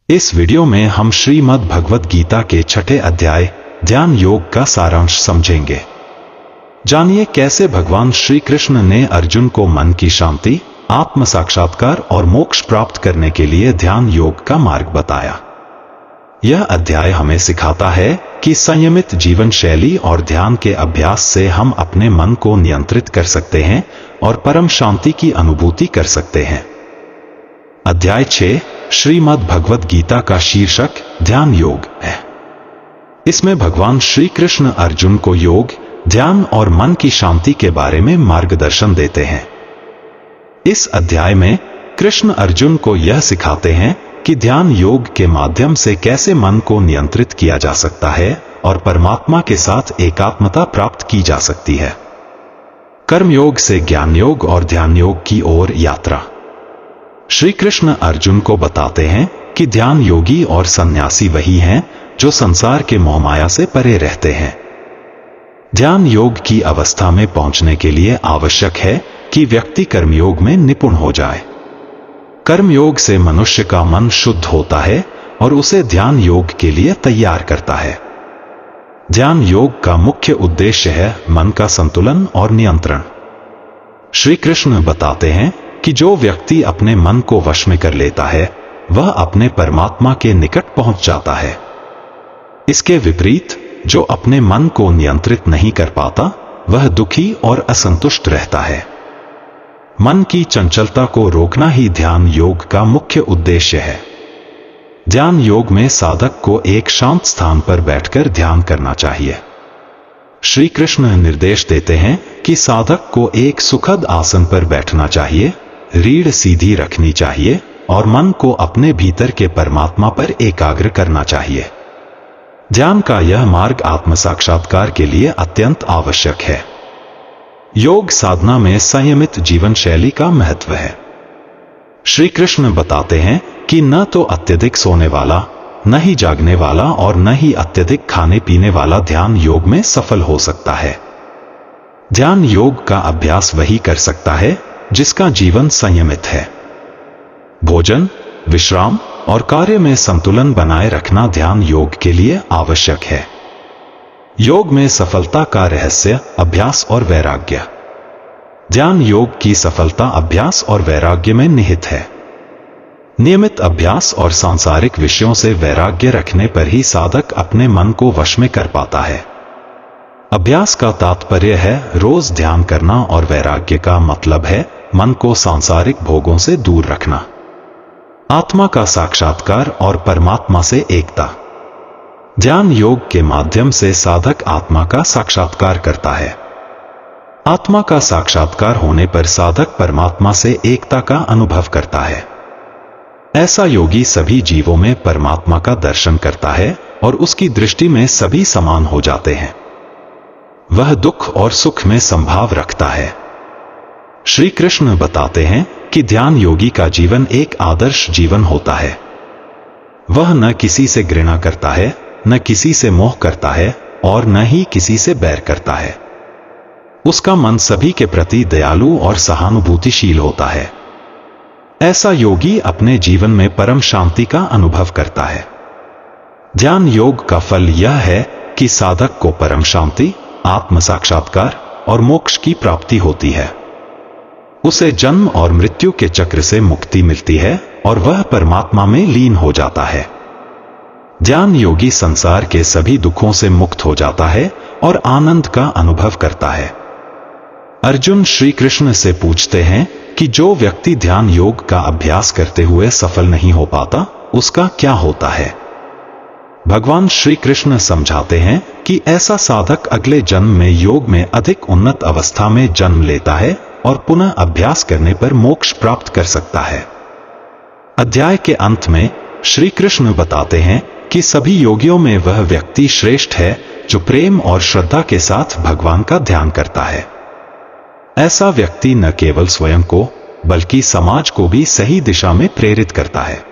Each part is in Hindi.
इस वीडियो में हम श्रीमद् भगवद गीता के 6ठे अध्याय ध्यान योग का सारांश समझेंगे। जानिए कैसे भगवान श्री कृष्ण ने अर्जुन को मन की शांति, आत्म साक्षात्कार और मोक्ष प्राप्त करने के लिए ध्यान योग का मार्ग बताया। यह अध्याय हमें सिखाता है कि संयमित जीवन शैली और ध्यान के अभ्यास से हम अपने मन को नियंत्रित कर सकते हैं और परम शांति की अनुभूति कर सकते हैं। अध्याय 6 श्रीमद् भगवद गीता का शीर्षक ध्यान योग है। इसमें भगवान श्री कृष्ण अर्जुन को योग, ध्यान और मन की शांति के बारे में मार्गदर्शन देते हैं। इस अध्याय में कृष्ण अर्जुन को यह सिखाते हैं कि ध्यान योग के माध्यम से कैसे मन को नियंत्रित किया जा सकता है और परमात्मा के साथ एकात्मता प्राप्त की जा सकती है। कर्मयोग से ज्ञान योग और ध्यान योग की ओर यात्रा। श्री कृष्ण अर्जुन को बताते हैं कि ध्यान योगी और सन्यासी वही हैं जो संसार के मोहमाया से परे रहते हैं। ध्यान योग की अवस्था में पहुंचने के लिए आवश्यक है कि व्यक्ति कर्मयोग में निपुण हो जाए। कर्मयोग से मनुष्य का मन शुद्ध होता है और उसे ध्यान योग के लिए तैयार करता है। ध्यान योग का मुख्य उद्देश्य है मन का संतुलन और नियंत्रण। श्री कृष्ण बताते हैं कि जो व्यक्ति अपने मन को वश में कर लेता है वह अपने परमात्मा के निकट पहुंच जाता है। इसके विपरीत जो अपने मन को नियंत्रित नहीं कर पाता वह दुखी और असंतुष्ट रहता है। मन की चंचलता को रोकना ही ध्यान योग का मुख्य उद्देश्य है। ध्यान योग में साधक को एक शांत स्थान पर बैठकर ध्यान करना चाहिए। श्री कृष्ण निर्देश देते हैं कि साधक को एक सुखद आसन पर बैठना चाहिए, रीढ़ सीधी रखनी चाहिए और मन को अपने भीतर के परमात्मा पर एकाग्र करना चाहिए। ध्यान का यह मार्ग आत्म साक्षात्कार के लिए अत्यंत आवश्यक है। योग साधना में संयमित जीवन शैली का महत्व है। श्री कृष्ण बताते हैं कि न तो अत्यधिक सोने वाला, न ही जागने वाला और न ही अत्यधिक खाने पीने वाला ध्यान योग में सफल हो सकता है। ध्यान योग का अभ्यास वही कर सकता है जिसका जीवन संयमित है। भोजन, विश्राम और कार्य में संतुलन बनाए रखना ध्यान योग के लिए आवश्यक है। योग में सफलता का रहस्य अभ्यास और वैराग्य। ध्यान योग की सफलता अभ्यास और वैराग्य में निहित है। नियमित अभ्यास और सांसारिक विषयों से वैराग्य रखने पर ही साधक अपने मन को वश में कर पाता है। अभ्यास का तात्पर्य है रोज ध्यान करना और वैराग्य का मतलब है मन को सांसारिक भोगों से दूर रखना। आत्मा का साक्षात्कार और परमात्मा से एकता। ध्यान योग के माध्यम से साधक आत्मा का साक्षात्कार करता है। आत्मा का साक्षात्कार होने पर साधक परमात्मा से एकता का अनुभव करता है। ऐसा योगी सभी जीवों में परमात्मा का दर्शन करता है और उसकी दृष्टि में सभी समान हो जाते हैं। वह दुख और सुख में संभाव रखता है। श्री कृष्ण बताते हैं कि ध्यान योगी का जीवन एक आदर्श जीवन होता है। वह न किसी से घृणा करता है, न किसी से मोह करता है और न ही किसी से बैर करता है। उसका मन सभी के प्रति दयालु और सहानुभूतिशील होता है। ऐसा योगी अपने जीवन में परम शांति का अनुभव करता है। ध्यान योग का फल यह है कि साधक को परम शांति, आत्म साक्षात्कार और मोक्ष की प्राप्ति होती है। उसे जन्म और मृत्यु के चक्र से मुक्ति मिलती है और वह परमात्मा में लीन हो जाता है। ध्यान योगी संसार के सभी दुखों से मुक्त हो जाता है और आनंद का अनुभव करता है। अर्जुन श्री कृष्ण से पूछते हैं कि जो व्यक्ति ध्यान योग का अभ्यास करते हुए सफल नहीं हो पाता उसका क्या होता है। भगवान श्री कृष्ण समझाते हैं कि ऐसा साधक अगले जन्म में योग में अधिक उन्नत अवस्था में जन्म लेता है और पुनः अभ्यास करने पर मोक्ष प्राप्त कर सकता है। अध्याय के अंत में श्री कृष्ण बताते हैं कि सभी योगियों में वह व्यक्ति श्रेष्ठ है जो प्रेम और श्रद्धा के साथ भगवान का ध्यान करता है। ऐसा व्यक्ति न केवल स्वयं को बल्कि समाज को भी सही दिशा में प्रेरित करता है।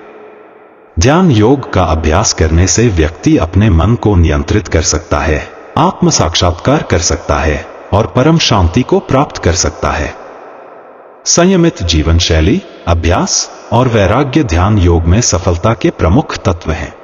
ध्यान योग का अभ्यास करने से व्यक्ति अपने मन को नियंत्रित कर सकता है, आत्म साक्षात्कार कर सकता है और परम शांति को प्राप्त कर सकता है। संयमित जीवन शैली, अभ्यास और वैराग्य ध्यान योग में सफलता के प्रमुख तत्व हैं।